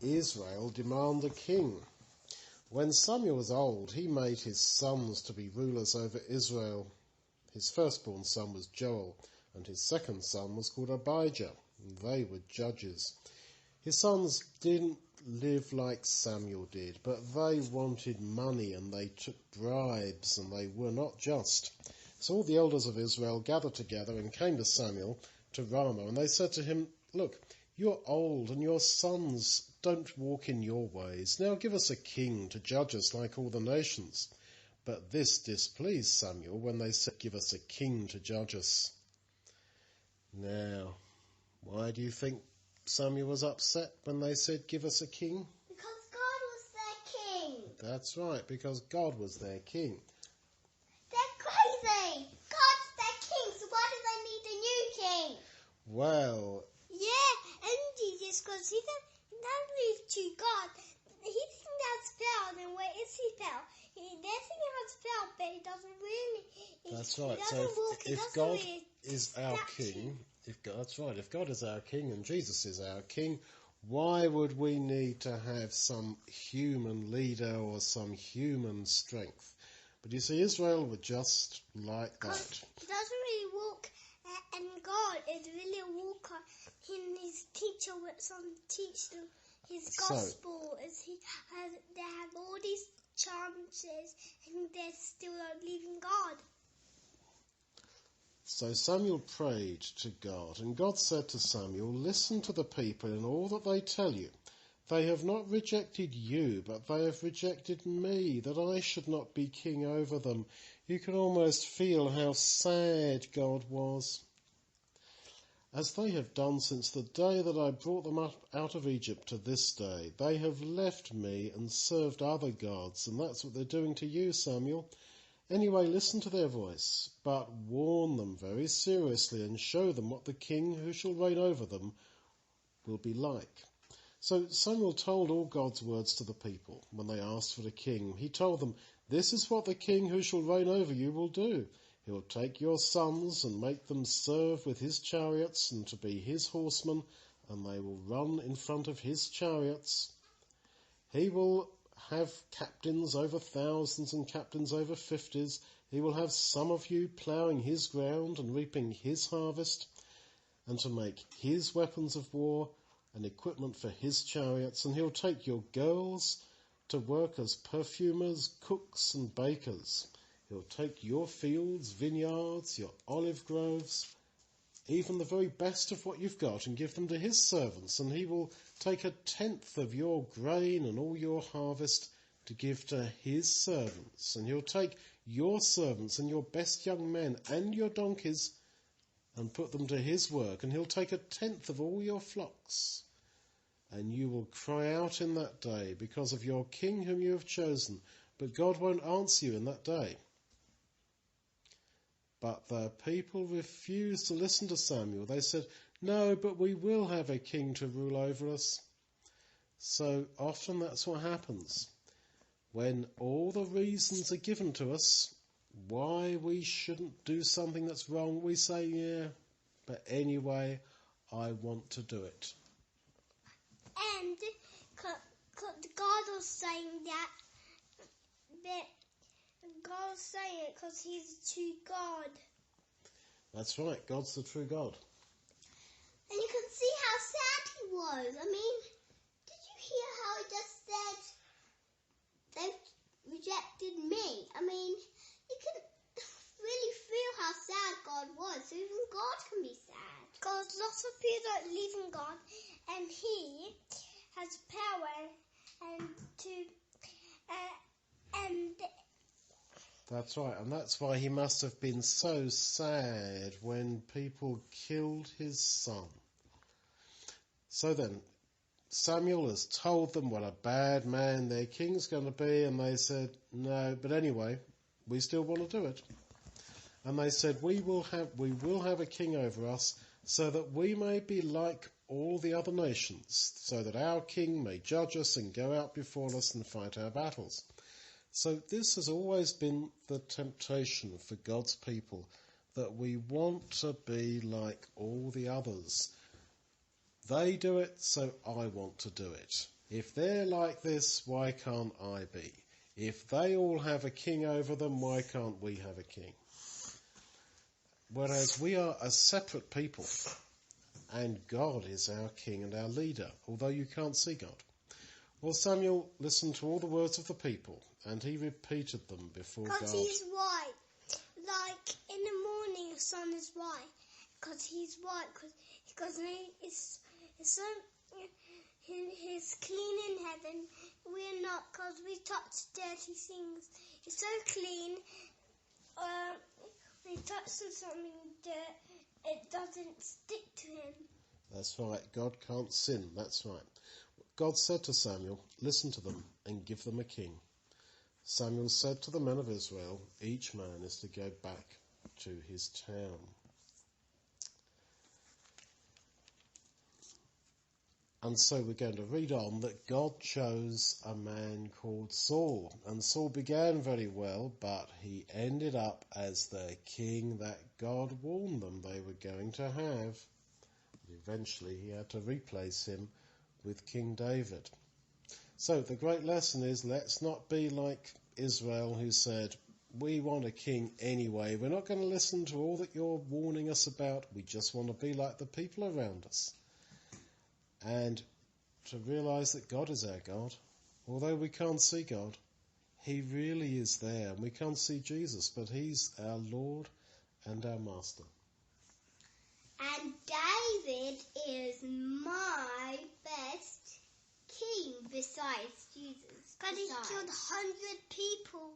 Israel demand a king. When Samuel was old, he made his sons to be rulers over Israel. His firstborn son was Joel, and his second son was called Abijah, and they were judges. His sons didn't live like Samuel did, but they wanted money and they took bribes and they were not just. So all the elders of Israel gathered together and came to Samuel to Ramah, and they said to him, "Look, you're old and your sons don't walk in your ways. Now give us a king to judge us like all the nations." But this displeased Samuel when they said, "Give us a king to judge us." Now, why do you think Samuel was upset when they said, "Give us a king"? Because God was their king. That's right, because God was their king. They're crazy. God's their king, so why do they need a new king? Well, yeah, and Jesus, because he doesn't live to God. He thinks that's foul, and where is he foul? They're thinking that's foul, but he doesn't really. That's right. So if God is our king, if God is our king and Jesus is our king, why would we need to have some human leader or some human strength? But you see, Israel were just like that. He doesn't really walk, and God is really a walker. In his teacher with some teaching his gospel, they have all these chances, and they're still not leaving God. So Samuel prayed to God, and God said to Samuel, "Listen to the people in all that they tell you. They have not rejected you, but they have rejected me, that I should not be king over them." You can almost feel how sad God was. "As they have done since the day that I brought them up out of Egypt to this day, they have left me and served other gods, and that's what they're doing to you, Samuel. Anyway, listen to their voice, but warn them very seriously and show them what the king who shall reign over them will be like." So Samuel told all God's words to the people when they asked for a king. He told them, "This is what the king who shall reign over you will do. He will take your sons and make them serve with his chariots and to be his horsemen, and they will run in front of his chariots. He will have captains over thousands and captains over 50s. He will have some of you ploughing his ground and reaping his harvest, and to make his weapons of war and equipment for his chariots. And he'll take your girls to work as perfumers, cooks and bakers. He'll take your fields, vineyards, your olive groves, even the very best of what you've got, and give them to his servants. And he will take 1/10 of your grain and all your harvest to give to his servants. And he'll take your servants and your best young men and your donkeys and put them to his work. And he'll take 1/10 of all your flocks. And you will cry out in that day because of your king whom you have chosen, but God won't answer you in that day." But the people refused to listen to Samuel. They said, "No, but we will have a king to rule over us." So often that's what happens. When all the reasons are given to us why we shouldn't do something that's wrong, we say, "Yeah, but anyway, I want to do it." And God was saying that God was saying it because he's the true God. That's right, God's the true God. And you can see how sad he was. I mean, did you hear how he just said, "They've rejected me"? I mean, you can really feel how sad God was. So even God can be sad. Because lots of people are leaving God, and he has power and That's right, and that's why he must have been so sad when people killed his son. So then, Samuel has told them what a bad man their king's going to be, and they said, "No, but anyway, we still want to do it." And they said, we will have a king over us, so that we may be like all the other nations, so that our king may judge us and go out before us and fight our battles." So this has always been the temptation for God's people, that we want to be like all the others. They do it, so I want to do it. If they're like this, why can't I be? If they all have a king over them, why can't we have a king? Whereas we are a separate people, and God is our king and our leader, although you can't see God. Well, Samuel listened to all the words of the people, and he repeated them before God. Because he's white. Like in the morning, the sun is white. Because he's white. Because he's clean in heaven. We're not, because we touch dirty things. He's so clean. When he touches something dirt, it doesn't stick to him. That's right. God can't sin. That's right. God said to Samuel, listen to them and give them a king. Samuel said to the men of Israel, each man is to go back to his town. And so we're going to read on that God chose a man called Saul. And Saul began very well, but he ended up as the king that God warned them they were going to have. Eventually he had to replace him with King David. So the great lesson is, let's not be like Israel, who said, we want a king anyway. We're not going to listen to all that you're warning us about. We just want to be like the people around us. And to realise that God is our God. Although we can't see God, he really is there. And we can't see Jesus, but he's our Lord and our Master. And David is my best king besides Jesus. Because he killed 100 people.